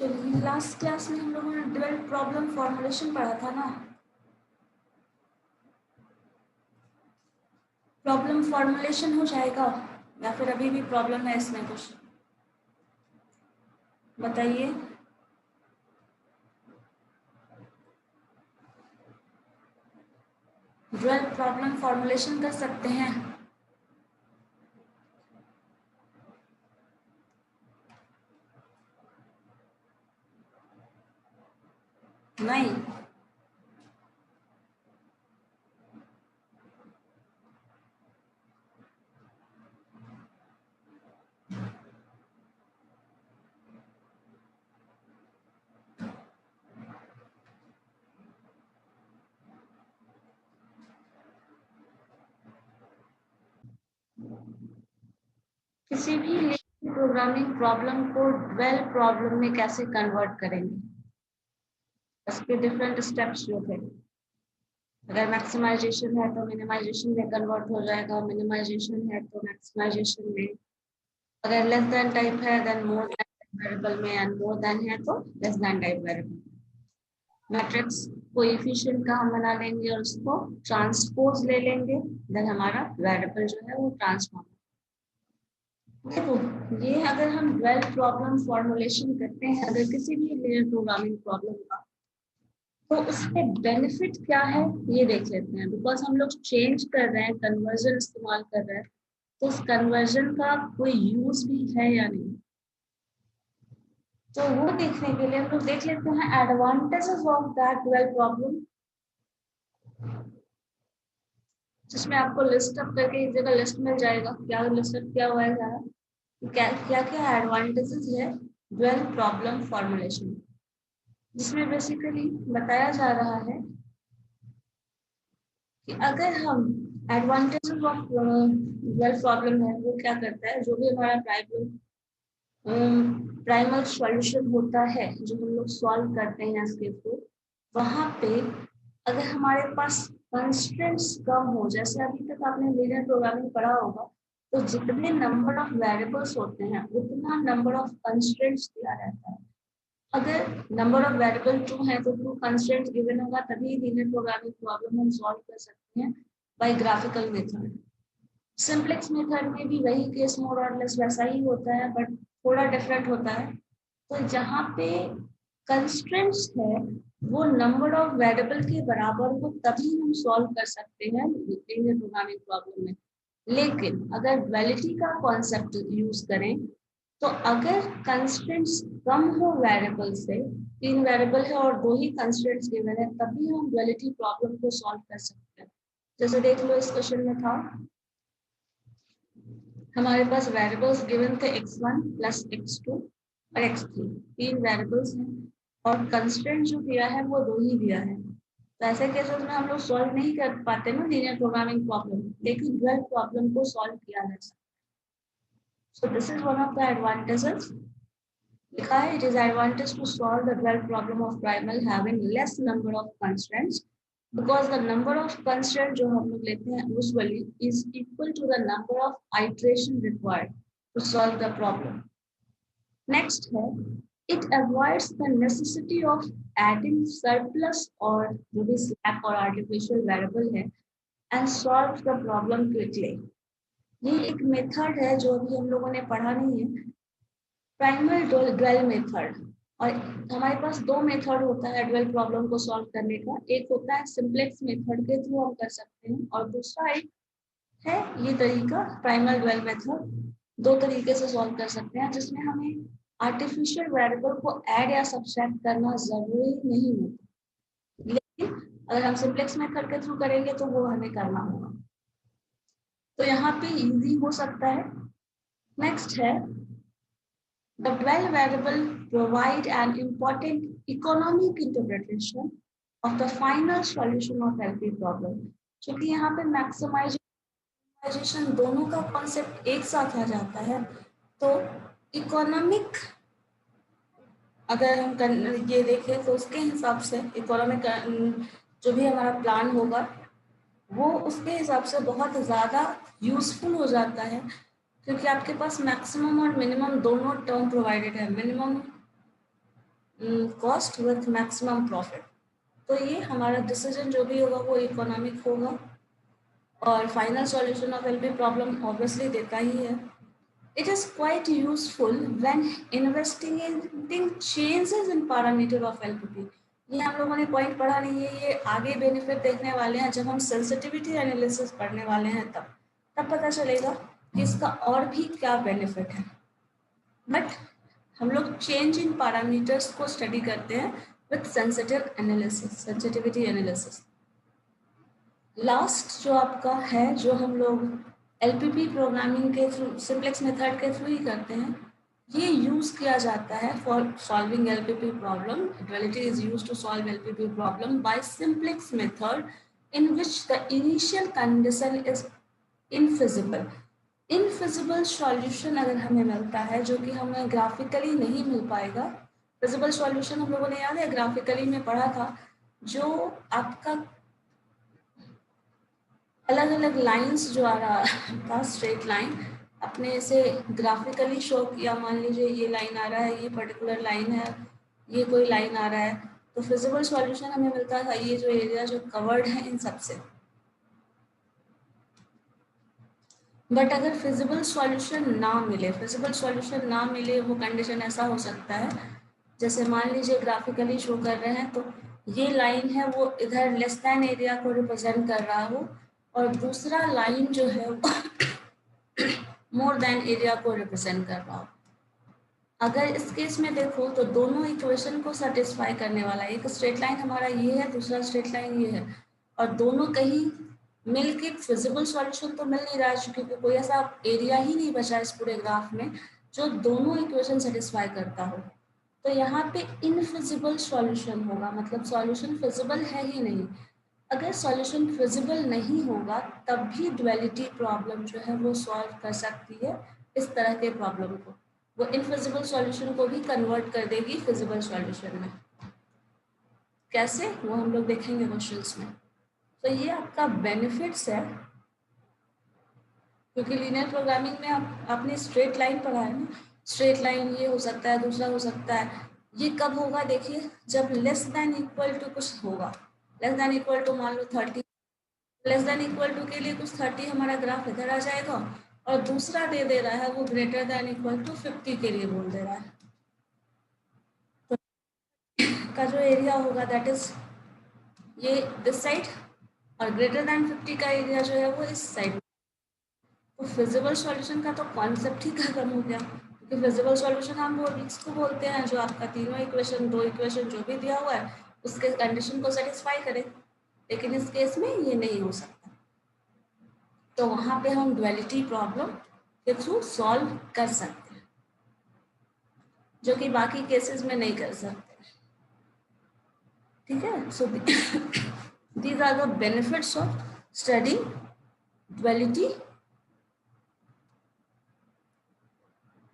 चलिए, last class में हम लोगों ने ड्यूअल प्रॉब्लम फॉर्मुलेशन पढ़ा था ना। प्रॉब्लम फॉर्मुलेशन हो जाएगा या फिर अभी भी प्रॉब्लम है इसमें कुछ, बताइए। ड्यूअल प्रॉब्लम फॉर्मुलेशन कर सकते हैं? नहीं। किसी भी लीनियर प्रोग्रामिंग प्रॉब्लम को ड्यूअल प्रॉब्लम में कैसे कन्वर्ट करेंगे, उसके डिफरेंट स्टेप्स जो थे। अगर मैक्सिमाइजेशन है तो मिनिमाइजेशन में कन्वर्ट हो जाएगा, मिनिमाइजेशन है तो मैक्सिमाइजेशन में, अगर लेस देन टाइप है देन मोर देन वेरिएबल में, एंड मोर देन है तो less than type variable. Matrix coefficient का हम बना लेंगे और उसको ट्रांसपोज ले लेंगे, देन हमारा वेरिएबल जो है वो ट्रांसफॉर्म। देखो, ये अगर हम ड्यूअल प्रॉब्लम फॉर्मुलेशन करते हैं अगर किसी भी लीनियर प्रोग्रामिंग प्रॉब्लम का, तो उसके बेनिफिट क्या है ये देख लेते हैं। बिकॉज हम लोग चेंज कर रहे हैं, कन्वर्जन इस्तेमाल कर रहे हैं, तो उस कन्वर्जन का कोई यूज भी है या नहीं, तो वो देखने के लिए हम लोग देख लेते हैं advantages of that dual problem, जिसमें आपको लिस्ट अप करके एक जगह लिस्ट मिल जाएगा क्या लिस्ट अप किया हुआ है सारा, क्या क्या एडवांटेजेस है ड्यूअल प्रॉब्लम फॉर्मुलेशन, जिसमें बेसिकली बताया जा रहा है कि अगर हम एडवांटेजेस ऑफ ड्यूअल प्रॉब्लम है वो क्या करता है, जो भी हमारा प्राइमल सॉल्यूशन होता है जो हम लोग सॉल्व करते हैं इसके थ्रू, वहां पे अगर हमारे पास कंस्ट्रेंट्स कम हो, जैसे अभी तक आपने लीनियर प्रोग्रामिंग पढ़ा होगा, तो जितने नंबर ऑफ वेरिएबल्स होते हैं उतना नंबर ऑफ कंस्ट्रेंट्स दिया रहता है। अगर नंबर ऑफ वेरिएबल 2 है तो 2 कंस्ट्रेंट्स गिवन होगा, तभी लीनियर प्रोग्रामिंग प्रॉब्लम हम सॉल्व कर सकते हैं by graphical method. Simplex method में भी वही केस मोर और लेस वैसा ही होता है, बट थोड़ा डिफरेंट होता है। तो जहाँ पे कंस्ट्रेंट्स है वो नंबर ऑफ वेरिएबल के बराबर हो तभी हम सॉल्व कर सकते हैं लीनियर प्रोग्रामिंग प्रॉब्लम में। लेकिन अगर ड्युअलिटी का कॉन्सेप्ट यूज करें तो अगर कंस्ट्रेंट्स कम हो वेरिएबल से, 3 वेरिएबल है और 2 ही कंस्ट्रेंट्स गिवन है, तभी हम ड्युअलिटी प्रॉब्लम को सॉल्व कर सकते हैं। जैसे देख लो इस क्वेश्चन में था, हमारे पास वेरिएबल्स गिवन थे x1 प्लस x2 और x3, 3 वेरिएबल्स हैं और कंस्ट्रेंट जो दिया है वो 2 ही दिया है। तो ऐसे केसेस में हम लोग सॉल्व नहीं कर पाते ना लीनियर प्रोग्रामिंग प्रॉब्लम, लेकिन ड्यूअल प्रॉब्लम को सॉल्व किया जा सकता है। So this is one of the advantages. लिखा है it is advantage to solve the dual problem of primal having less number of constraints, because the number of constraint जो हम लोग लेते हैं usually is equal to the number of iteration required to solve the problem. Next है, it avoids the necessity of adding surplus और जो भी slack और artificial variable है and solves the problem quickly. ये एक मेथड है जो अभी हम लोगों ने पढ़ा नहीं है, प्राइमल ड्यूअल मेथड। और हमारे पास 2 मेथड होता है ड्यूअल प्रॉब्लम को सॉल्व करने का, एक होता है सिंप्लेक्स मेथड के थ्रू हम कर सकते हैं और दूसरा एक है ये तरीका प्राइमल ड्यूअल मेथड। 2 तरीके से सॉल्व कर सकते हैं जिसमें हमें आर्टिफिशियल वेरिएबल को ऐड या सब्ट्रैक्ट करना जरूरी नहीं होता, लेकिन अगर हम सिंप्लेक्स मेथड के थ्रू करेंगे तो वो हमें करना होगा, तो यहाँ पे इजी हो सकता है। नेक्स्ट है, the dual variable provide an important economic interpretation of the final solution of LP problem. क्योंकि यहाँ पे मैक्सिमाइजेशन दोनों का कॉन्सेप्ट एक साथ आ जाता है, तो इकोनॉमिक अगर हम ये देखें तो उसके हिसाब से इकोनॉमिक जो भी हमारा प्लान होगा वो उसके हिसाब से बहुत ज़्यादा यूजफुल हो जाता है, क्योंकि आपके पास मैक्सिमम और मिनिमम दोनों टर्म प्रोवाइडेड है। Minimum cost with maximum profit. तो ये हमारा डिसीजन जो भी होगा वो इकोनॉमिक होगा, और final solution of LP problem obviously देता ही है। It is quite useful when investigating changes in parameter of LPP. ये हम लोगों ने पॉइंट पढ़ा नहीं है, ये आगे बेनिफिट देखने वाले हैं जब हम सेंसिटिविटी एनालिसिस पढ़ने वाले हैं, तब पता चलेगा कि इसका और भी क्या बेनिफिट है। बट हम लोग चेंज इन पैरामीटर्स को स्टडी करते हैं विथ सेंसिटिविटी एनालिसिस। लास्ट जो आपका है, जो हम लोग एलपीपी प्रोग्रामिंग के थ्रू, सिंप्लेक्स मेथड के थ्रू ही करते हैं, ये यूज किया जाता है for solving LPP problem. Duality is used to solve LPP problem by simplex method in which the initial condition is infeasible. Infeasible solution अगर हमें मिलता है, जो कि हमें ग्राफिकली नहीं मिल पाएगा। फिजिबल सॉल्यूशन हम लोगों ने याद है ग्राफिकली में पढ़ा था, जो आपका अलग अलग लाइंस जो आ रहा था, स्ट्रेट लाइन, अपने इसे ग्राफिकली शो किया। मान लीजिए ये लाइन आ रहा है, ये पर्टिकुलर लाइन है, ये कोई लाइन आ रहा है, तो फिजिबल सॉल्यूशन हमें मिलता था ये जो एरिया जो कवर्ड है इन सब से। बट अगर फिजिबल सॉल्यूशन ना मिले, वो कंडीशन ऐसा हो सकता है, जैसे मान लीजिए ग्राफिकली शो कर रहे हैं तो ये लाइन है वो इधर लेस देन एरिया को रिप्रेजेंट कर रहा हो, और दूसरा लाइन जो है मोर देन एरिया को रिप्रेजेंट कर रहा हो। अगर इस केस में देखो तो दोनों इक्वेशन को सेटिस्फाई करने वाला, एक स्ट्रेट लाइन हमारा ये है, दूसरा स्ट्रेट लाइन ये है, और दोनों कहीं मिलके फिजिबल सॉल्यूशन तो मिल नहीं रहा है, क्योंकि कोई ऐसा एरिया ही नहीं बचा इस पूरे ग्राफ में जो दोनों इक्वेशन सेटिस्फाई करता हो। तो यहाँ पे इनफिजिबल सॉल्यूशन होगा, मतलब सॉल्यूशन फिजिबल है ही नहीं। अगर सॉल्यूशन फिजिबल नहीं होगा तब भी ड्युअलिटी प्रॉब्लम जो है वो सॉल्व कर सकती है इस तरह के प्रॉब्लम को। वो इनफिजिबल सॉल्यूशन को भी कन्वर्ट कर देगी फिजिबल सॉल्यूशन में। कैसे, वो हम लोग देखेंगे क्वेश्चंस में। तो ये आपका बेनिफिट्स है, क्योंकि लीनियर प्रोग्रामिंग में आपने स्ट्रेट लाइन पढ़ा है ना, स्ट्रेट लाइन ये हो सकता है, दूसरा हो सकता है। ये कब होगा देखिए, जब लेस देन इक्वल टू कुछ होगा, लेस देन इक्वल टू मान लो 30, लेस देन इक्वल टू के लिए कुछ 30 हमारा ग्राफ इधर आ जाएगा, और दूसरा दे रहा है वो ग्रेटर देन इक्वल टू 50 के लिए बोल दे रहा है। तो का जो एरिया होगा दैट इज ये दिस साइड, और ग्रेटर देन 50 का एरिया जो है वो इस साइड। तो फिजिबल सॉल्यूशन का तो कॉन्सेप्ट ही खत्म हो गया, क्योंकि फिजिबल सॉल्यूशन हम वो इसको बोलते हैं जो आपका तीनों इक्वेशन, दो इक्वेशन जो भी दिया हुआ है उसके कंडीशन को सेटिस्फाई करे। लेकिन इस केस में ये नहीं हो सकता, तो वहां पे हम ड्युअलिटी प्रॉब्लम के थ्रू सॉल्व कर सकते हैं, जो कि बाकी केसेस में नहीं कर सकते। ठीक है, so these are the benefits of studying duality.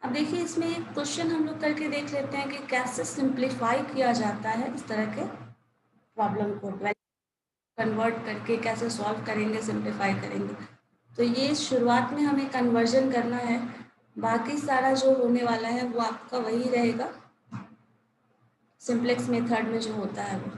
अब देखिए इसमें एक क्वेश्चन हम लोग करके देख लेते हैं कि कैसे सिंप्लीफाई किया जाता है इस तरह के प्रॉब्लम को, कन्वर्ट करके कैसे सॉल्व करेंगे, सिंप्लीफाई करेंगे। तो ये शुरुआत में हमें कन्वर्जन करना है, बाकी सारा जो होने वाला है वो आपका वही रहेगा सिंप्लेक्स मेथड में जो होता है वो।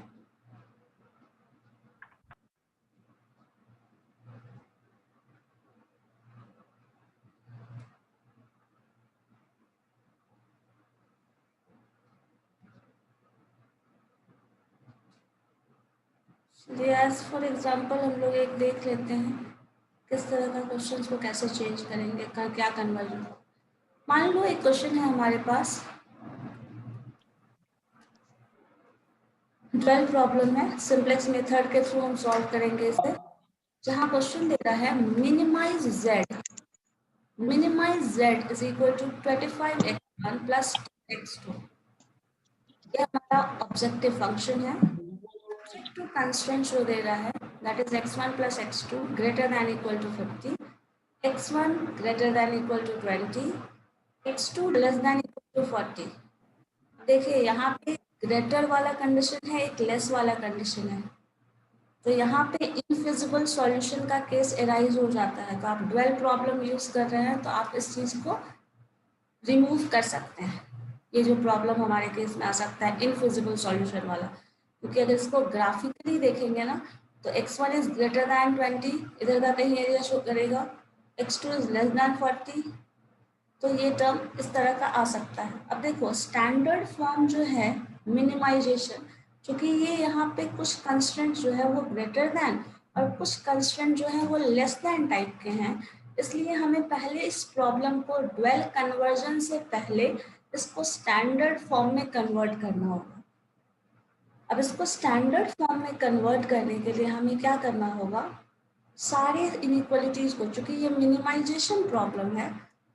एज फॉर एग्जांपल हम लोग एक देख लेते हैं किस तरह का क्वेश्चन को कैसे चेंज करेंगे, क्या कन्वर्जन। मान लो एक क्वेश्चन है हमारे पास, 12 प्रॉब्लम है, सिंप्लेक्स मेथड के थ्रू हम सॉल्व करेंगे इसे, जहाँ क्वेश्चन दे रहा है minimize z is equal to 25x1 plus x2। ये हमारा ऑब्जेक्टिव फंक्शन है। टू कंस्ट्रेंट जो दे रहा है that is x1 plus x2 greater than equal to 50, x1 greater than equal to 20, x2 less than equal to 40। देखिए यहाँ पे ग्रेटर वाला कंडीशन है, एक लेस वाला कंडीशन है, तो यहाँ पे इनफिजिबल सॉल्यूशन का केस एराइज हो जाता है। तो आप ड्वेल प्रॉब्लम यूज कर रहे हैं तो आप इस चीज को रिमूव कर सकते हैं। ये जो प्रॉब्लम हमारे केस में आ सकता है इनफिजिबल सॉल्यूशन वाला, क्योंकि अगर इसको ग्राफिकली देखेंगे ना तो x1 इज ग्रेटर दैन 20, इधर का कहीं एरिया शो करेगा, x2 इज लेस दैन 40, तो ये टर्म इस तरह का आ सकता है। अब देखो स्टैंडर्ड फॉर्म जो है मिनिमाइजेशन, क्योंकि ये यहाँ पे कुछ कंस्ट्रेंट जो है वो ग्रेटर दैन और कुछ कंस्ट्रेंट जो है वो लेस दैन टाइप के हैं, इसलिए हमें पहले इस प्रॉब्लम को ड्वेल कन्वर्जन से पहले इसको स्टैंडर्ड फॉर्म में कन्वर्ट करना होगा। अब इसको स्टैंडर्ड फॉर्म में कन्वर्ट करने के लिए हमें क्या करना होगा, सारे इनइक्वालिटीज को, चूंकि ये मिनिमाइजेशन प्रॉब्लम है,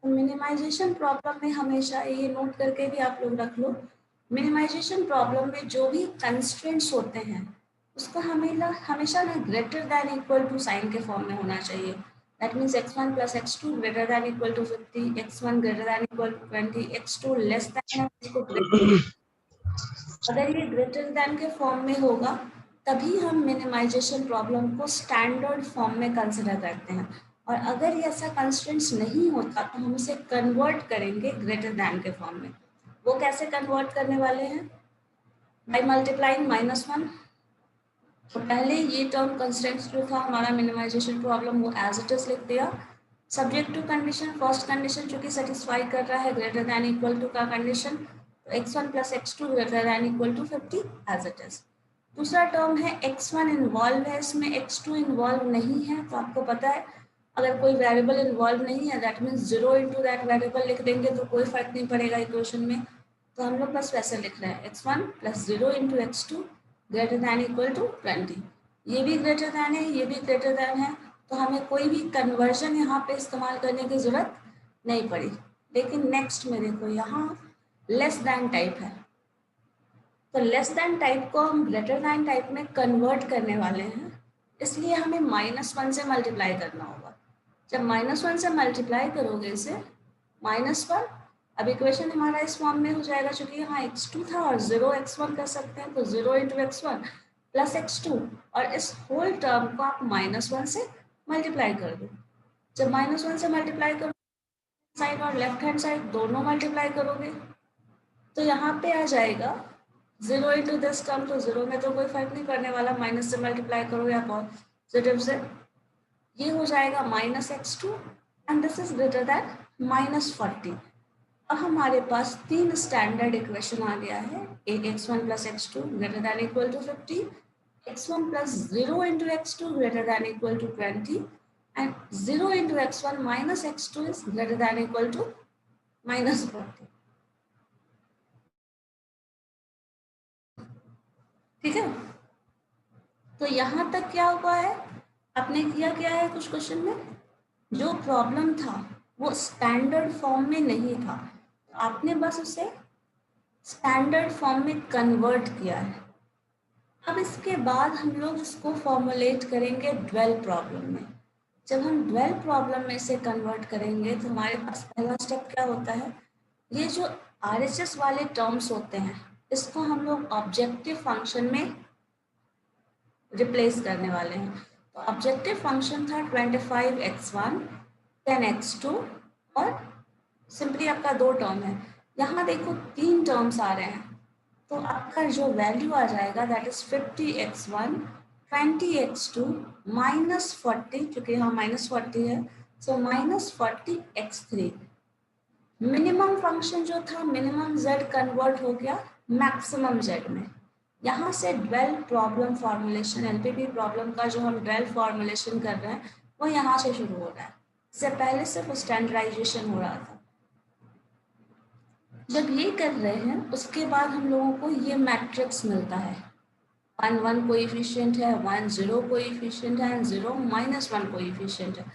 तो मिनिमाइजेशन प्रॉब्लम में हमेशा ये नोट करके भी आप लोग रख लो, मिनिमाइजेशन प्रॉब्लम में जो भी कंस्ट्रेंट्स होते हैं उसको हमेशा ना greater than equal to sign के फॉर्म में होना चाहिए। That means x1 plus x2 greater than equal to 50, x1 greater than equal to 20, x2 less than है इसको ग्रेटर, अगर ये ग्रेटर दैन के फॉर्म में होगा तभी हम मिनिमाइजेशन प्रॉब्लम को स्टैंडर्ड फॉर्म में कंसिडर करते हैं, और अगर ये ऐसा कंस्ट्रेंट्स नहीं होता तो हम इसे कन्वर्ट करेंगे ग्रेटर दैन के फॉर्म में। वो कैसे कन्वर्ट करने वाले हैं, बाय मल्टीप्लाइंग -1। तो पहले ये टर्म कंस्ट्रेंट्स जो था हमारा मिनिमाइजेशन प्रॉब्लम वो एज इट इज लिख दिया, subject to condition, first condition जो कि सेटिस्फाई कर रहा है ग्रेटर दैन इक्वल टू का कंडीशन, तो x1 plus x2 greater than equal to 50 as it is. दूसरा टर्म है x1 इन्वॉल्व है, इसमें x2 इन्वॉल्व नहीं है, तो आपको पता है अगर कोई वेरिएबल इन्वॉल्व नहीं है that means 0 into that variable लिख देंगे तो कोई फर्क नहीं पड़ेगा इक्वेशन में, तो हम लोग बस वैसे लिख रहे हैं x1 plus 0 into x2 greater than equal to 20, ये भी ग्रेटर दैन है, ये भी ग्रेटर दैन है, तो हमें कोई भी कन्वर्जन यहाँ पे इस्तेमाल करने की जरूरत नहीं पड़ी। लेकिन नेक्स्ट में देखो यहाँ लेस दैन टाइप है, तो लेस दैन टाइप को हम ग्रेटर दैन टाइप में कन्वर्ट करने वाले हैं, इसलिए हमें -1 से मल्टीप्लाई करना होगा। जब -1 से मल्टीप्लाई करोगे इसे -1, अब इक्वेशन हमारा इस फॉर्म में हो जाएगा, चूंकि यहाँ x2 था और 0 x1 कर सकते हैं, तो 0 इंटू x1 प्लस x2, और इस होल टर्म को आप -1 से मल्टीप्लाई कर दो। जब -1 से मल्टीप्लाई करो साइड और लेफ्ट हैंड साइड दोनों मल्टीप्लाई करोगे तो यहाँ पे आ जाएगा 0 इंटू दिस टर्म, तो 0 में तो कोई फर्क नहीं पड़ने वाला, माइनस से मल्टीप्लाई करो या पॉजिटिव से, ये हो जाएगा -x2 and this is greater then -40। अब हमारे पास 3 स्टैंडर्ड इक्वेशन आ गया है, x1 plus x2 greater than equal to 50, x1 plus 0 into x2 greater than equal to 20 and 0 into x1 minus x2 is greater than equal to -40। ठीक है, तो यहाँ तक क्या हुआ है, आपने किया क्या है कुछ क्वेश्चन में, जो प्रॉब्लम था वो स्टैंडर्ड फॉर्म में नहीं था, तो आपने बस उसे स्टैंडर्ड फॉर्म में कन्वर्ट किया है। अब इसके बाद हम लोग इसको फॉर्मुलेट करेंगे ड्वेल प्रॉब्लम में। जब हम ड्वेल प्रॉब्लम में इसे कन्वर्ट करेंगे तो हमारे पास पहला स्टेप क्या होता है, ये जो RHS वाले टर्म्स होते हैं इसको हम लोग ऑब्जेक्टिव फंक्शन में रिप्लेस करने वाले हैं। तो ऑब्जेक्टिव फंक्शन था 25x1 10x2 और सिंपली आपका 2 टर्म है, यहाँ देखो 3 टर्म्स आ रहे हैं, तो आपका जो वैल्यू आ जाएगा दैट इज 50x1 20x2 -40, क्योंकि यहाँ -40 है, सो -40x3। मिनिमम फंक्शन जो था मिनिमम z कन्वर्ट हो गया मैक्सिमम z में। यहाँ से dual problem formulation, LPP problem का जो हम ड्वेल फॉर्मुलेशन कर रहे हैं वो यहाँ से शुरू हो रहा है, इससे पहले सिर्फ स्टैंडर्डाइजेशन हो रहा था। जब ये कर रहे हैं उसके बाद हम लोगों को ये मैट्रिक्स मिलता है, 1 1 कोएफिशिएंट है, 1 0 कोएफिशिएंट है, 0 -1 कोएफिशिएंट है।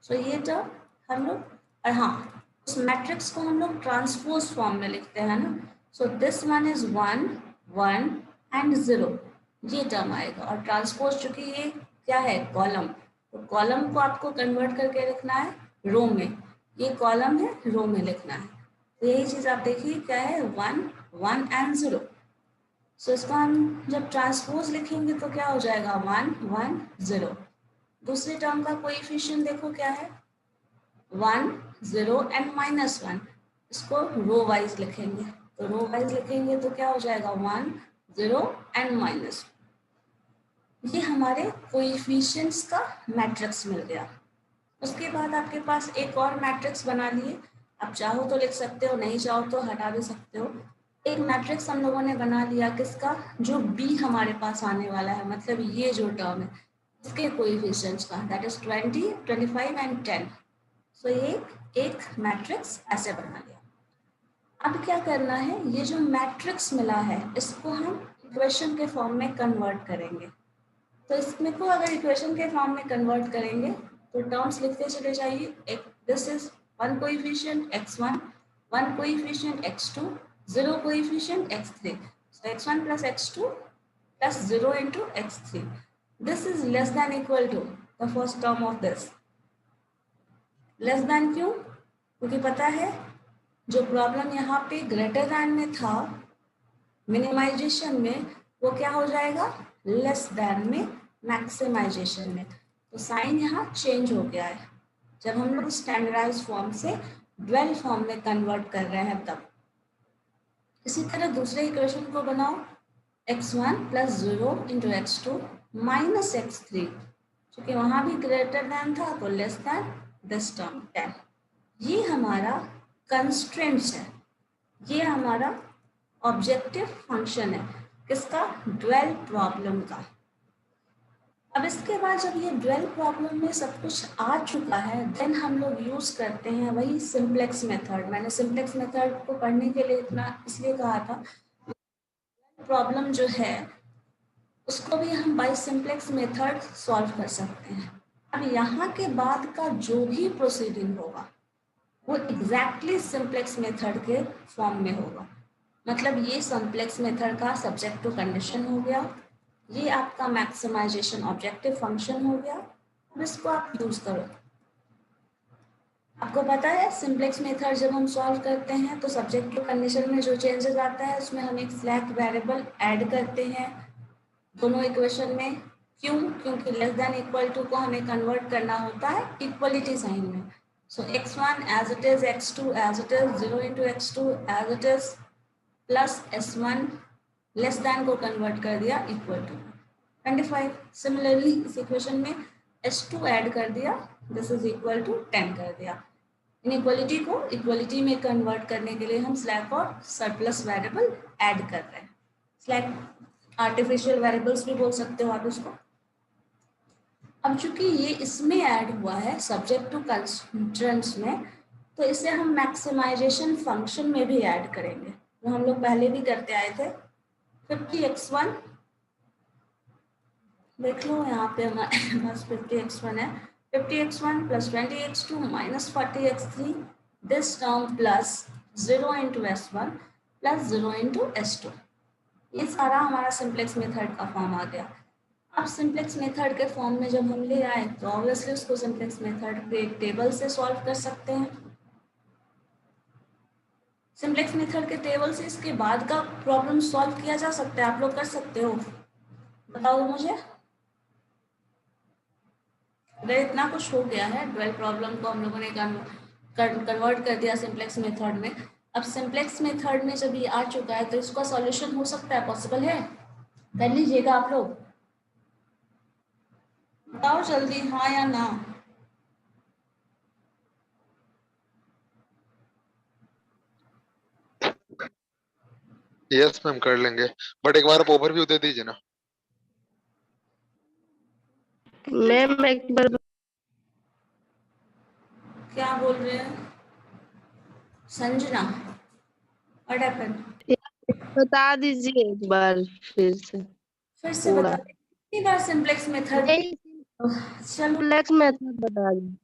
सो ये टर्म हम लोग, और हाँ उस मैट्रिक्स को हम लोग ट्रांसपोज फॉर्म में लिखते हैं ना, so this one is 1 1 and 0, ये टर्म आएगा, और ट्रांसपोज चूंकि ये क्या है कॉलम, तो कॉलम को आपको कन्वर्ट करके लिखना है रो में, ये कॉलम है रो में लिखना है, तो यही चीज आप देखिए क्या है 1 1 एंड 0। सो इसको हम जब ट्रांसपोज लिखेंगे तो क्या हो जाएगा 1 1 0। दूसरे टर्म का कोएफिशिएंट देखो क्या है 1 0 एंड -1, इसको रो वाइज लिखेंगे, तो रो वाइज लिखेंगे तो क्या हो जाएगा 1 0 एंड माइनस। ये हमारे कोएफिशिएंट्स का मैट्रिक्स मिल गया। उसके बाद आपके पास एक और मैट्रिक्स बना लिए, आप चाहो तो लिख सकते हो, नहीं चाहो तो हटा भी सकते हो। एक मैट्रिक्स हम लोगों ने बना लिया किसका, जो बी हमारे पास आने वाला है, मतलब ये जो टर्म है इसके कोएफिशिएंट्स का, दैट इज 20 25 एंड 10। सो ये एक मैट्रिक्स ऐसे बना लिया। अब क्या करना है, ये जो मैट्रिक्स मिला है इसको हम इक्वेशन के फॉर्म में कन्वर्ट करेंगे। तो इसमें को अगर इक्वेशन के फॉर्म में कन्वर्ट करेंगे तो टर्म्स लिखते चले जाइए। एक this is one coefficient x1, one coefficient x2, zero coefficient x3। So x1 plus x2 plus 0 into x3, this is less than equal to the first term of this. Less than क्यों, क्योंकि पता है जो problem यहाँ पे greater than में था minimisation में, वो क्या हो जाएगा लेस देन में मैक्सिमाइजेशन में। तो साइन यहाँ चेंज हो गया है जब हम लोग स्टैंडर्डाइज फॉर्म से ड्वेल फॉर्म में कन्वर्ट कर रहे हैं तब। इसी तरह दूसरे इक्वेशन को बनाओ, x1 plus 0 into x2 minus x3, क्योंकि वहाँ भी ग्रेटर देन था तो लेस देन दिस टर्म 10। ये हमारा कंस्ट्रेंट्स है, ये हमारा ऑब्जेक्टिव फंक्शन है किसका, ड्वेल प्रॉब्लम का। अब इसके बाद जब ये ड्वेल प्रॉब्लम में सब कुछ आ चुका है देन हम लोग यूज करते हैं वही सिंप्लेक्स मेथड। मैंने सिंप्लेक्स मेथड को पढ़ने के लिए इतना इसलिए कहा था, प्रॉब्लम जो है उसको भी हम बाय सिंप्लेक्स मेथड सॉल्व कर सकते हैं। अब यहाँ के बाद का जो भी प्रोसीडिंग होगा वो एग्जैक्टली सिंप्लेक्स मेथड के फॉर्म में होगा। मतलब ये सिंप्लेक्स मेथड का सब्जेक्ट टू कंडीशन हो गया, ये आपका मैक्सिमाइजेशन ऑब्जेक्टिव फंक्शन हो गया। अब इसको आप यूज करो। आपको पता है सिंप्लेक्स मेथड जब हम सॉल्व करते हैं तो सब्जेक्ट टू कंडीशन में जो चेंजेस आता है उसमें हम एक स्लैक वेरिएबल ऐड करते हैं दोनों इक्वेशन में। क्यों, क्योंकि लेस देन इक्वल टू को हमें कन्वर्ट करना होता है इक्वलिटी साइन में। So x1 as it is, x2 as it is, 0 into x2 as it is, plus s1 less than को कन्वर्ट कर दिया इक्वल टू 25। सिमिलरली इस इक्वेशन में s2 ऐड कर दिया, दिस इज इक्वल टू 10 कर दिया। इनइक्वालिटी को इक्वलिटी में कन्वर्ट करने के लिए हम स्लैक और सरप्लस वेरिएबल ऐड कर रहे हैं। स्लैक आर्टिफिशियल वेरिएबल्स भी बोल सकते हो आप इसको। अब चूंकि ये इसमें ऐड हुआ है सब्जेक्ट टू कंस्ट्रेंट्स में, तो इसे हम मैक्सिमाइजेशन फंक्शन में भी ऐड करेंगे, जो हम लोग पहले भी करते आए थे। 50x1 देख लो, यहाँ पे हमारे पास 50x1 है, 50x1 plus 20x2 minus 40x3, this term plus 0 into s1 plus 0 into s2। ये सारा हमारा सिंप्लेक्स मेथड का फॉर्म आ गया। अब सिंप्लेक्स मेथड के फॉर्म में जब हम ले आए तो ऑब्वियसली उसको सिंप्लेक्स मेथड के टेबल से सॉल्व कर सकते हैं। सिंप्लेक्स मेथड के टेबल से इसके बाद का प्रॉब्लम सॉल्व किया जा सकता है, आप लोग कर सकते हो, बताओ मुझे। अगर इतना कुछ हो गया है, ड्वेल प्रॉब्लम को हम लोगों ने कन्वर्ट कर दिया सिंप्लेक्स मेथड में, अब सिंप्लेक्स मेथड में जब ये आ चुका है तो इसका सॉल्यूशन हो सकता है, पॉसिबल है, कर लीजिएगा आप लोग, बताओ जल्दी हाँ या ना। यस मैम कर लेंगे, बट एक बार आप ओवरव्यू दे दीजिए ना। मैम एक बार क्या बोल रहे हैं संजना, व्हाट हैपेंड, बता दीजिए एक बार फिर से फिर पूरा। बता कितनी बार सिंप्लेक्स मेथड। नहीं, चलो सिंप्लेक्स मेथड बता दीजिए।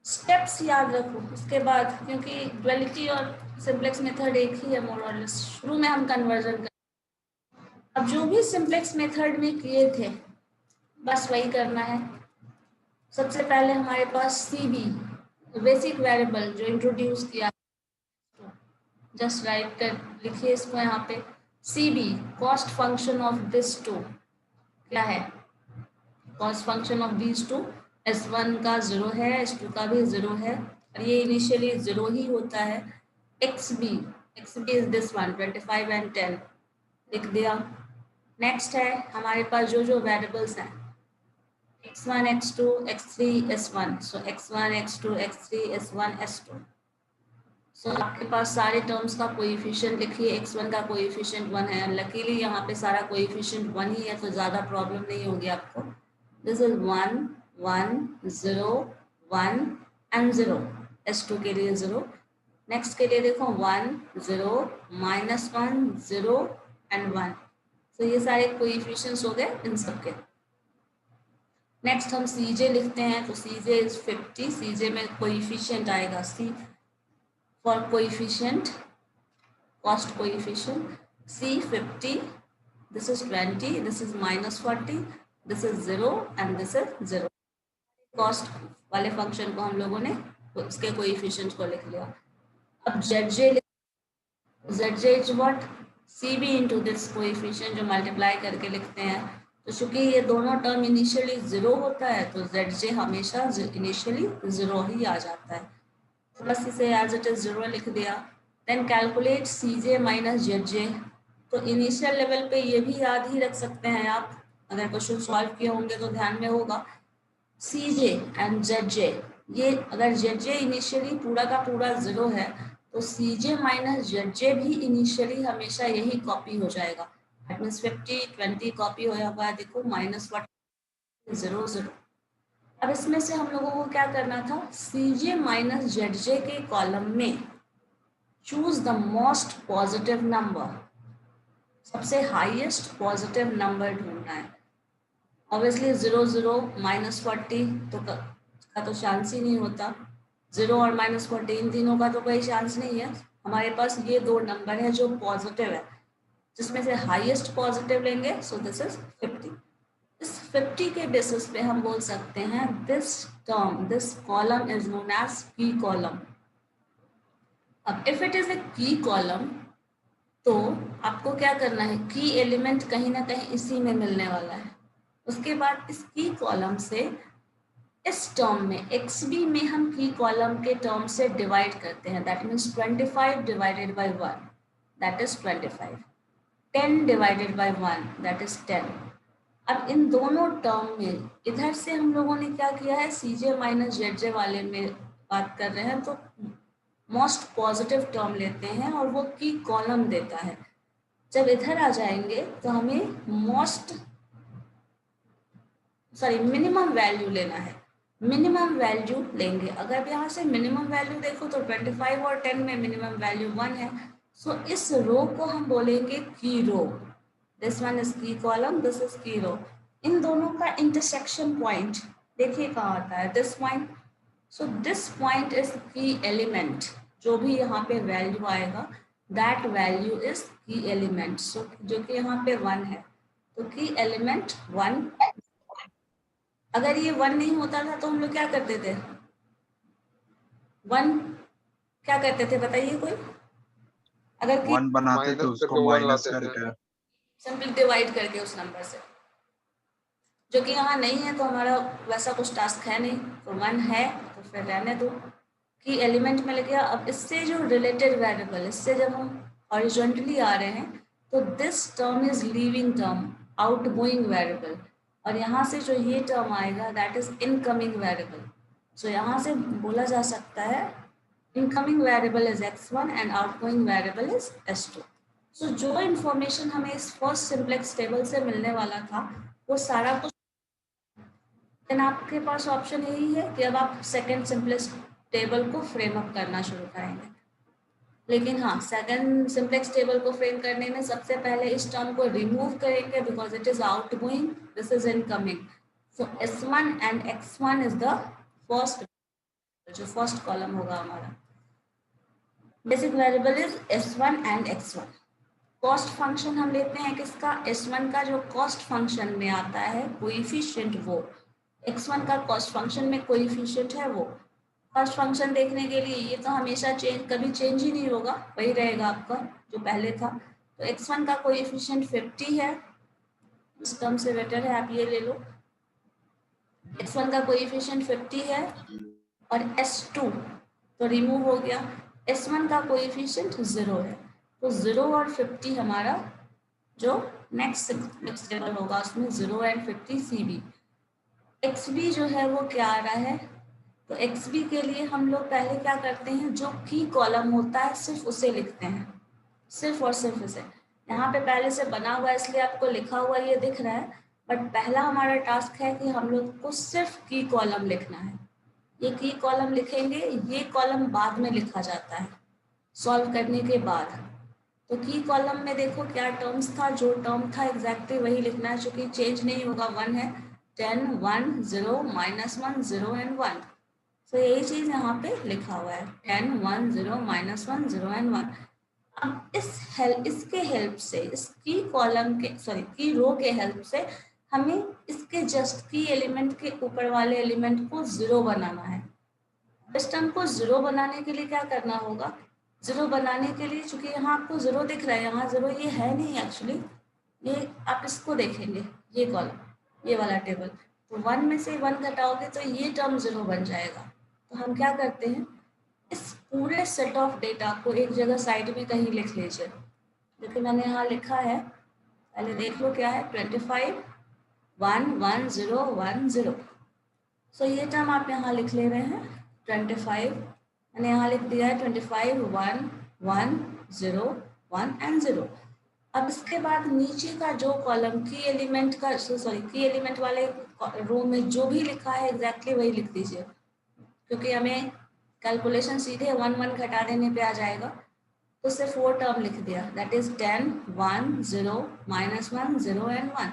स्टेप्स याद रखो उसके बाद, क्योंकि ड्युअलिटी और सिंप्लेक्स मेथड एक ही है मोर और लेस। शुरू में हम कन्वर्जन कर, अब जो भी सिंप्लेक्स मेथड में किए थे बस वही करना है। सबसे पहले हमारे पास सी बी बेसिक वेरिएबल जो इंट्रोड्यूस किया, जस्ट राइट कर लिखिए इसको यहाँ पे, C B cost function of this two क्या है, cost function of this two, S1 का 0 है, S2 का भी 0 है, और ये इनिशियली 0 ही होता है। XB is this one 25 and 10 लिख दिया। नेक्स्ट है हमारे पास जो वेरिएबल्स हैं x1 x2 x3 s1, सो x1 x2 x3 s1 s2। सो आपके पास सारे टर्म्स का कोएफिशिएंट लिखिए। x1 का कोएफिशिएंट 1 है, लकीली यहाँ पे सारा कोएफिशिएंट 1 ही है तो ज़्यादा प्रॉब्लम नहीं होगी आपको। दिस इज 1 1 0 1 एंड 0, s2 के लिए 0। नेक्स्ट के लिए देखो 1 0 -1 0 एंड 1। तो ये सारे कोएफिशिएंट्स हो गए इन सब के। नेक्स्ट हम Cj लिखते हैं, तो Cj इज 50। Cj में कोएफिशिएंट आएगा C for coefficient, cost coefficient C 50, this is 20, this is -40, this is 0 and this is 0। Cost वाले फंक्शन को हम लोगों ने उसके कोएफिशिएंट को लिख लिया। अब Zj is what Cb into this coefficient जो मल्टीप्लाई करके लिखते हैं। तो चूंकि ये दोनों टर्म इनिशियली 0 होता है तो Zj हमेशा इनिशियली 0 ही आ जाता है, तो बस इसे एज इट इज 0 लिख दिया। Then calculate Cj minus Zj। तो इनिशियल लेवल पे ये भी याद ही रख सकते हैं आप, अगर क्वेश्चन सॉल्व किए होंगे तो ध्यान में होगा। Cj एंड Zj, ये अगर Zj इनिशियली पूरा का पूरा 0 है तो Cj माइनस Zj भी इनिशियली हमेशा यही कॉपी हो जाएगा। दैट मीन्स 50 20 कॉपी होया हुआ है, देखो -40 0 0। अब इसमें से हम लोगों को क्या करना था, Cj माइनस Zj के कॉलम में choose the most positive number, सबसे हाईएस्ट पॉजिटिव नंबर ढूंढना है। ऑब्वियसली 0 0 -40 तो का तो चांस ही नहीं होता, 0 और -40 इन तीनों का तो कोई चांस नहीं है। हमारे पास ये दो नंबर है जो पॉजिटिव है, जिसमें से हाईएस्ट पॉजिटिव लेंगे, सो दिस इज 50। इस 50 के बेसिस पे हम बोल सकते हैं this column is known as key column. अब if it is a key column तो आपको क्या करना है, की एलिमेंट कहीं ना कहीं इसी में मिलने वाला है। उसके बाद इस की कॉलम से इस टर्म में xb में हम की कॉलम के टर्म से डिवाइड करते हैं, that means 25 divided by 1 that is 25, 10 divided by 1 that is 10। अब इन दोनों टर्म में इधर से हम लोगों ने क्या किया है, Cj माइनस Zj वाले में बात कर रहे हैं तो मोस्ट पॉजिटिव टर्म लेते हैं और वो की कॉलम देता है। जब इधर आ जाएंगे तो हमें मिनिमम वैल्यू लेना है, मिनिमम वैल्यू लेंगे। अगर यहाँ से मिनिमम वैल्यू देखो तो 25 और 10 में मिनिमम वैल्यू 1 है, सो इस रो को हम बोलेंगे की रो। दिस वन इज की कॉलम, दिस इज की रो। इन दोनों का इंटरसेक्शन पॉइंट देखिए कहाँ आता है, this point. So this point is की एलिमेंट, जो भी यहाँ पे वैल्यू आएगा दैट वैल्यू इज की एलिमेंट। सो जो कि यहाँ पे 1 है तो की एलिमेंट 1। अगर ये 1 नहीं होता था तो हम लोग क्या करते थे, 1 क्या करते थे बताइए कोई, अगर 1 बनाते थे माइनस उसको करके 1 माइनस लाते थे, करके सिंपली डिवाइड करके उस नंबर से, जो कि यहाँ नहीं है तो हमारा वैसा कुछ टास्क है नहीं, तो 1 है तो फिर रहने दो। की एलिमेंट में लगे। अब इससे जो रिलेटेड वेरिएबल, इससे जब हम हॉरिजॉन्टली आ रहे हैं तो this term is leaving term, outgoing variable, और यहाँ से जो ये टर्म आएगा दैट इज इनकमिंग वेरिएबल। सो यहाँ से बोला जा सकता है incoming variable is x1 and outgoing variable is s2। सो जो इंफॉर्मेशन हमें इस फर्स्ट सिंप्लेक्स टेबल से मिलने वाला था वो सारा कुछ, देन आपके पास ऑप्शन यही है कि अब आप सेकेंड सिंप्लेक्स टेबल को फ्रेम अप करना शुरू करेंगे। लेकिन हाँ, सेकंड सिंप्लेक्स टेबल को फ्रेम करने में सबसे पहले इस टर्म को रिमूव करेंगे because it is outgoing, this is incoming. So s1 and x1 is the first, जो फर्स्ट कॉलम होगा हमारा। Basic variable is s1 and x1। Cost function हम लेते हैं किसका, s1 का जो कॉस्ट फंक्शन में आता है कोएफिशिएंट वो, x1 का कॉस्ट फंक्शन में कोएफिशिएंट है वो। कॉस्ट फंक्शन देखने के लिए ये तो हमेशा कभी चेंज ही नहीं होगा, वही रहेगा आपका जो पहले था। तो x1 का कोएफिशिएंट 50 है, इस टर्म से बेटर है आप ये ले लो। x1 का कोएफिशिएंट 50 है और s2 तो रिमूव हो गया, S1 का कोएफिशिएंट 0 है, तो 0 और 50 हमारा जो नेक्स्ट टेबल होगा उसमें 0 एंड 50 CB। XB जो है वो क्या आ रहा है, तो XB के लिए हम लोग पहले क्या करते हैं, जो की कॉलम होता है सिर्फ उसे लिखते हैं, सिर्फ और सिर्फ उसे। यहाँ पे पहले से बना हुआ है इसलिए आपको लिखा हुआ ये दिख रहा है, बट पहला हमारा टास्क है कि हम लोग को सिर्फ की कॉलम लिखना है। ये की कॉलम लिखेंगे, ये कॉलम बाद में लिखा जाता है सॉल्व करने के बाद। तो की कॉलम में देखो क्या टर्म्स था, जो टर्म था एग्जैक्टली वही लिखना है, चूंकि चेंज नहीं होगा, 1 है, 10 1 0 -1 0 एंड 1। तो यही चीज यहाँ पे लिखा हुआ है, 10 1 0 -1 0 एंड 1। अब इसके हेल्प से, इस की कॉलम के सॉरी की रो के हेल्प से हमें इसके जस्ट की एलिमेंट के ऊपर वाले एलिमेंट को 0 बनाना है। इस टर्म को 0 बनाने के लिए क्या करना होगा, 0 बनाने के लिए, चूंकि यहाँ आपको 0 दिख रहा है, यहाँ 0 ये है नहीं एक्चुअली, ये आप इसको देखेंगे, ये कॉलम, ये वाला टेबल, तो 1 में से 1 घटाओगे तो ये टर्म 0 बन जाएगा। तो हम क्या करते हैं, इस पूरे सेट ऑफ डेटा को एक जगह साइड में कहीं लिख लीजिए। देखिए मैंने यहाँ लिखा है, पहले देख लो क्या है, 25 1 1 0 1 0। सो ये टर्म आप यहाँ लिख ले रहे हैं 25, मैंने यहाँ लिख दिया है 25 1 1 0 1 एंड 0। अब इसके बाद नीचे का जो कॉलम की एलिमेंट का सॉरी की एलिमेंट वाले रो में जो भी लिखा है एग्जैक्टली वही लिख दीजिए, क्योंकि हमें कैलकुलेशन सीधे 1 1 घटा देने पे आ जाएगा। तो सिर्फ वो टर्म लिख दिया, दैट इज 10 1 0 -1 0 एंड 1।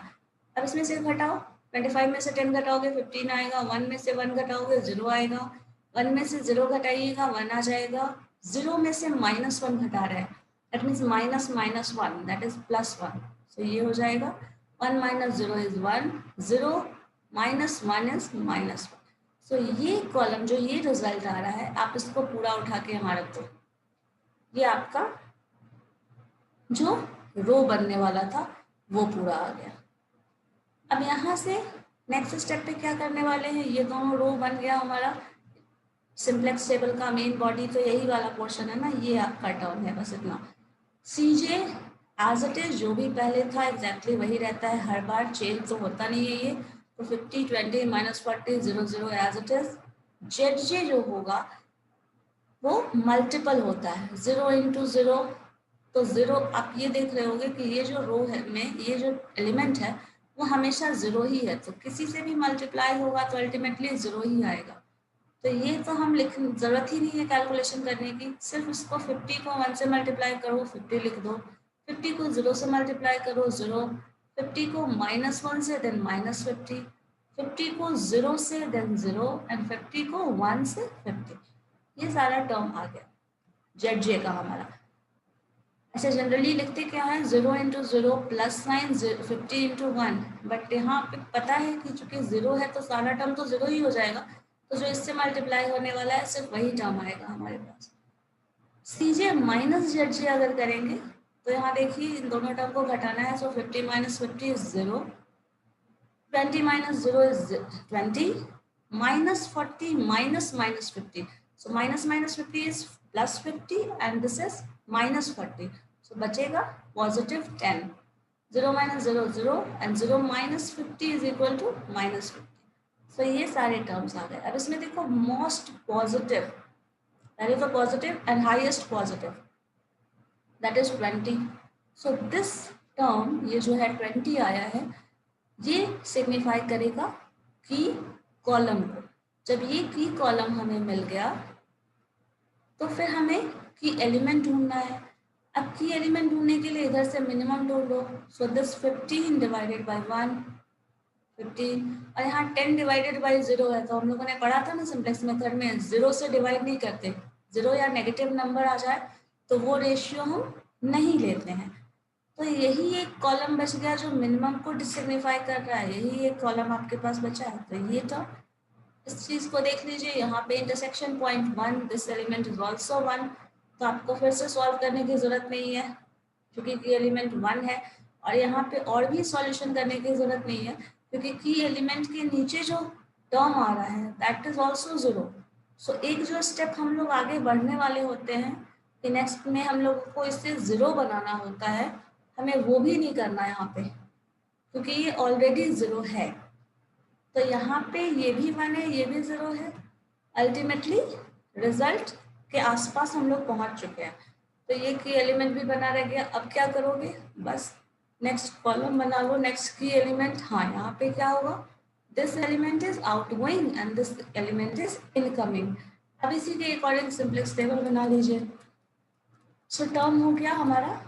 अब इसमें से घटाओ, 25 में से 10 घटाओगे 15 आएगा, 1 में से 1 घटाओगे 0 आएगा, 1 में से 0 घटाइएगा 1 आ जाएगा, 0 में से -1 घटा रहे हैं, दैट मीन्स -1 दैट इज +1। सो ये हो जाएगा 1 - 0 इज 1, 0 -1 इज -1। सो ये कॉलम जो ये रिजल्ट आ रहा है, आप इसको पूरा उठा के यहाँ रख दो, ये आपका जो रो बनने वाला था वो पूरा आ गया। अब यहाँ से नेक्स्ट स्टेप पे क्या करने वाले हैं, ये दोनों रो बन गया हमारा सिंप्लेक्स टेबल का मेन बॉडी, तो यही वाला पोर्शन है ना, ये आपका टर्म है, बस इतना। CJ एज इट इज, जो भी पहले था एग्जैक्टली वही रहता है, हर बार चेंज तो होता नहीं है ये, तो 50 20 -40 0 0 एज इट इज। ZJ जो होगा वो मल्टीपल होता है, 0 × 0, तो 0 आप ये देख रहे होगे कि ये जो रो है में ये जो एलिमेंट है वो हमेशा 0 ही है, तो किसी से भी मल्टीप्लाई होगा तो अल्टीमेटली 0 ही आएगा। तो ये तो हम लिख जरूरत ही नहीं है कैलकुलेशन करने की, सिर्फ इसको 50 को 1 से मल्टीप्लाई करो 50 लिख दो, 50 को 0 से मल्टीप्लाई करो 0, 50 को -1 से देन -50, 50 को 0 से देन 0 एंड 50 को 1 से 50। ये सारा टर्म आ गया ZJ का हमारा। अच्छा जनरली लिखते क्या है, 0 × 0 +9 50 × 1, बट यहाँ पे पता है कि चूंकि 0 है तो सारा टर्म तो 0 ही हो जाएगा, तो जो इससे मल्टीप्लाई होने वाला है सिर्फ वही टर्म आएगा हमारे पास। CJ - ZJ अगर करेंगे तो यहाँ देखिए इन दोनों टर्म को घटाना है, सो 50 - 50 is 0, 20 - 0 is 20, -40 -50, so -50 is +50 and this is -40, so बचेगा +10, 0 - 0 0 and 0 - 50 is equal to -50। so ये सारे टर्म्स आ गए। अब इसमें देखो मोस्ट पॉजिटिव, पहले तो positive and highest positive, that is 20। So this term ये जो है 20 आया है, ये सिग्निफाई करेगा की कॉलम को। जब ये की कॉलम हमें मिल गया तो फिर हमें की एलिमेंट ढूंढना है। अब की एलिमेंट ढूंढने के लिए इधर से मिनिमम ढूंढ लो, सो दिस 15 डिवाइडेड बाय 1 15, और यहाँ 10 डिवाइडेड बाय 0 है, तो हम लोगों ने पढ़ा था ना सिंप्लेक्स मेथड में 0 से डिवाइड नहीं करते, 0 या नेगेटिव नंबर आ जाए तो वो रेशियो हम नहीं लेते हैं। तो यही एक कॉलम बच गया जो मिनिमम को डिसिग्निफाई कर रहा है, यही एक कॉलम आपके पास बचा है। तो ये तो इस चीज को देख लीजिए, यहाँ पे intersection point 1, this element is also 1, तो आपको फिर से सॉल्व करने की जरूरत नहीं है क्योंकि की एलिमेंट 1 है, और यहाँ पे और भी सॉल्यूशन करने की जरूरत नहीं है क्योंकि की एलिमेंट के नीचे जो टर्म आ रहा है दैट इज आल्सो 0, सो एक जो स्टेप हम लोग आगे बढ़ने वाले होते हैं कि नेक्स्ट में हम लोग को इससे 0 बनाना होता है, हमें वो भी नहीं करना यहाँ पे, क्योंकि ये ऑलरेडी 0 है। तो यहाँ पे ये भी 1 है, ये भी 0 है। अल्टीमेटली रिजल्ट के आसपास हम लोग पहुंच चुके हैं। तो ये की एलिमेंट भी बना रह गया। अब क्या करोगे, बस नेक्स्ट कॉलम बना लो, नेक्स्ट की एलिमेंट। हाँ, यहाँ पे क्या होगा, this element is outgoing and this element is incoming. अब इसी के अकॉर्डिंग सिंपलेक्स टेबल बना लीजिए। सो टर्म हो गया हमारा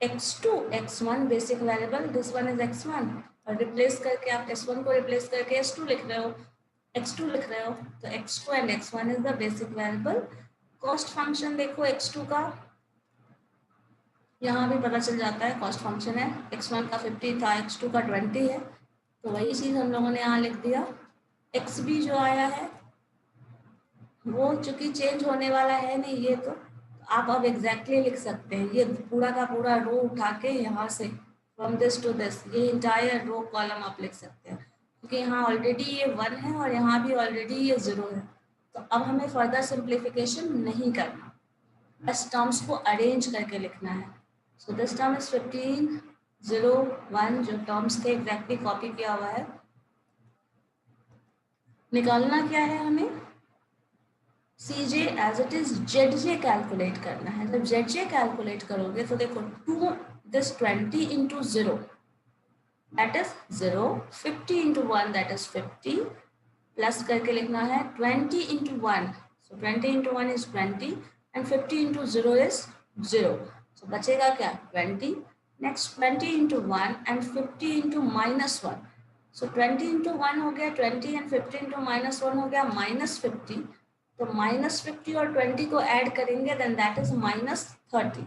x2 x1 basic variable, this one is x1, और रिप्लेस करके आप s1 को रिप्लेस करके s2 लिख रहे हो, x2 लिख रहे हो। तो x2 and x1 is the basic variable. Cost function देखो x2 का, यहाँ भी पता चल जाता है कॉस्ट फंक्शन है, x1 का 50 था, x2 का 20 है, तो वही चीज हम लोगों ने यहाँ लिख दिया। xb जो आया है वो चूंकि चेंज होने वाला है नहीं, ये तो आप अब एग्जैक्टली लिख सकते हैं, ये पूरा का पूरा रो उठा के यहाँ से फ्रॉम दिस टू दिस, ये इंटायर रो कॉलम आप लिख सकते हैं, क्योंकि यहाँ ऑलरेडी ये 1 है और यहाँ भी ऑलरेडी ये 0 है। तो अब हमें फर्दर सिंप्लीफिकेशन नहीं करना, बस टर्म्स को अरेंज करके लिखना है। सो दिस टर्म इज 15 0 1, जो टर्म्स थे एग्जैक्टली कॉपी किया हुआ है। निकालना क्या है हमें, CJ as it is ZJ calculate करना है। जब ZJ कैलकुलेट करोगे तो देखो 2 this 20 into 0 that is 0, 50 into 1 that is 50, plus करके लिखना है 20 into 1, so 20 into 1 is 20 and 50 into 0 is 0, so बचेगा क्या 20। Next 20 into 1 and 50 into -1, so 20 into 1 हो गया 20 एंड 50 इंटू -1 हो गया -50। तो -50 और 20 को ऐड करेंगे देन दैट इज -30।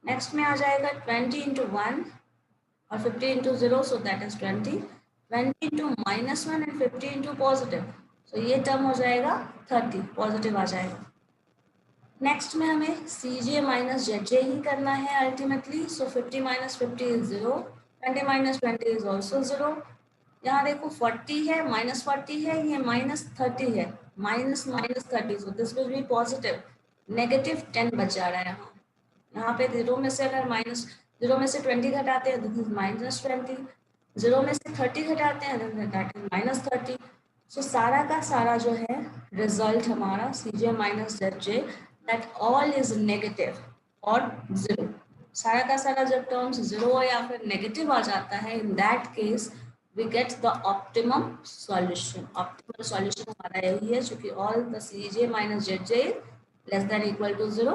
नेक्स्ट में आ जाएगा 20 इंटू 1 और 50 into 0, so that is 20, 20 into -1 and 50 into positive, so ये टर्म हो जाएगा 30, पॉजिटिव आ जाएगा। नेक्स्ट में हमें CJ माइनस ZJ ही करना है ultimately, so 50 minus 50 is 0, 20 minus 20 is also 0। यहाँ देखो 40 है, -40 है, ये -30 है, -30, so this will be positive, -10 बच जा रहा है यहाँ। यहाँ पे 0 में से अगर -0 में से 20 घटाते हैं दिस इज -20, 0 में से 30 घटाते हैं दैट इज -30। सो सारा का सारा जो है रिजल्ट हमारा CJ minus ZJ that all is negative और 0, सारा का सारा जब टर्म्स 0 या फिर नेगेटिव आ जाता है, in that case we get the optimum solution. Optimal solution हमारा यही है, क्योंकि all the CJ minus ZJ less than equal to 0,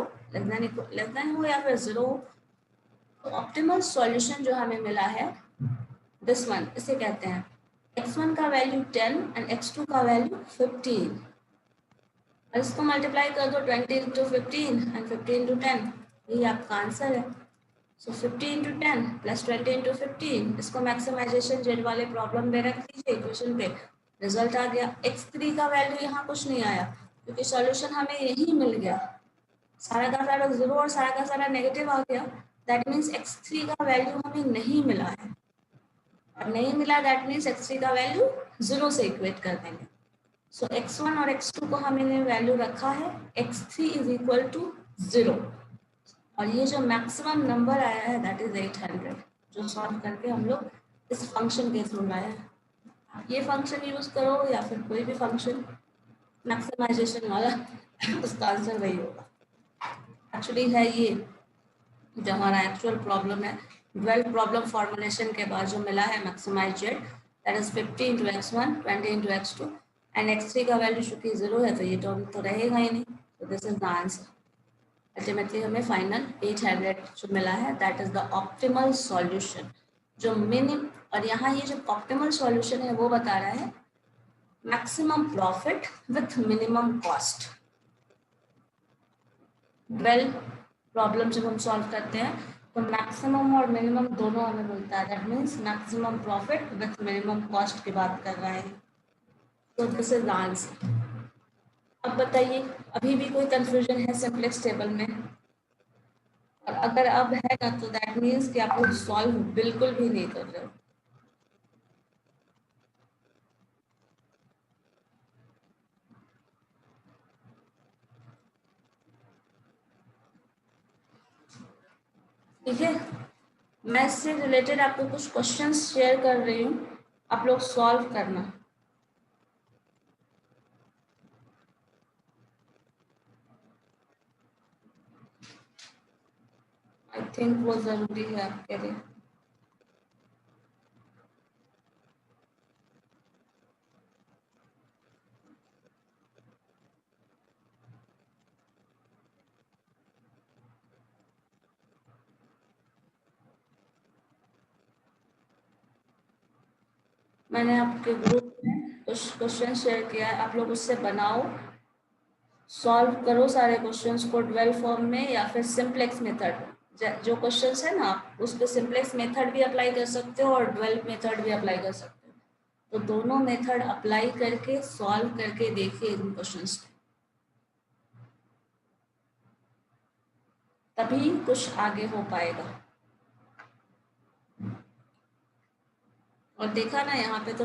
less than हो या फिर 0। तो ऑप्टिमल सॉल्यूशन जो हमें मिला है दिस वन, इसे कहते हैं x1 का वैल्यू 10 एंड x2 का वैल्यू 15, और इसको मल्टीप्लाई कर दो 20 इंटू 15 एंड 50 इंटू 10, यही आपका आंसर है। सो 50 इंटू 10 प्लस 20 इंटू 15, इसको मैक्सिमाइजेशन जेड वाले प्रॉब्लम में रख लीजिए इक्वेशन पे, रिजल्ट आ गया। x3 का वैल्यू यहाँ कुछ नहीं आया क्योंकि सॉल्यूशन हमें यही मिल गया, सारा का सारा 0 और सारा का सारा नेगेटिव आ गया, दैट मीन्स x3 का वैल्यू हमें नहीं मिला है, और नहीं मिला दैट मीन्स x3 का वैल्यू 0 से इक्वेट कर देंगे। सो x1 और x2 को हमने वैल्यू रखा है, x3 इज इक्वल टू 0, और ये जो मैक्सिमम नंबर आया है दैट इज 800, जो सॉल्व करके हम लोग इस फंक्शन के थ्रू लाए हैं। ये फंक्शन यूज करो या फिर कोई भी फंक्शन मैक्सिमाइजेशन वाला, उसका आंसर वही होगा। एक्चुअली है ये जो हमारा एक्चुअल प्रॉब्लम है, ड्वेल प्रॉब्लम फॉर्मुलेशन के बाद जो मिला है maximize z that is 50 into x1, 20 into x2 and x3 का वैल्यू चूंकि 0 है तो ये टर्म तो रहेगा ही नहीं, तो this is the answer. Ultimately हमें फाइनल 800 जो मिला है that is the optimal solution, जो मिनिमम, और यहाँ ये जो ऑप्टिमल सॉल्यूशन है वो बता रहा है maximum profit with minimum cost. Well problem जब हम सॉल्व करते हैं तो मैक्सिमम और मिनिमम दोनों हमें मिलता है, that means maximum profit with minimum cost की बात कर रहा है, तो दिस इज द आंसर। अब बताइए अभी भी कोई कंफ्यूजन है सिंप्लेक्स टेबल में, और अगर अब है ना तो दैट मीन्स कि आप लोग सॉल्व बिल्कुल भी नहीं कर रहे हो। ठीक है, मैं इससे रिलेटेड आपको कुछ क्वेश्चंस शेयर कर रही हूँ, आप लोग सॉल्व करना। आई थिंक वो जरूरी है आपके लिए। मैंने आपके ग्रुप में कुछ क्वेश्चन शेयर किया है, आप लोग उससे बनाओ, सॉल्व करो सारे क्वेश्चंस को 12 फॉर्म में या फिर सिंप्लेक्स मेथड। जो क्वेश्चंस है ना, उस पे सिंप्लेक्स मेथड भी अप्लाई कर सकते हो और 12 मेथड भी अप्लाई कर सकते हो। तो दोनों मेथड अप्लाई करके सॉल्व करके देखिए इन क्वेश्चंस को, तभी कुछ आगे हो पाएगा। और देखा ना यहाँ पे तो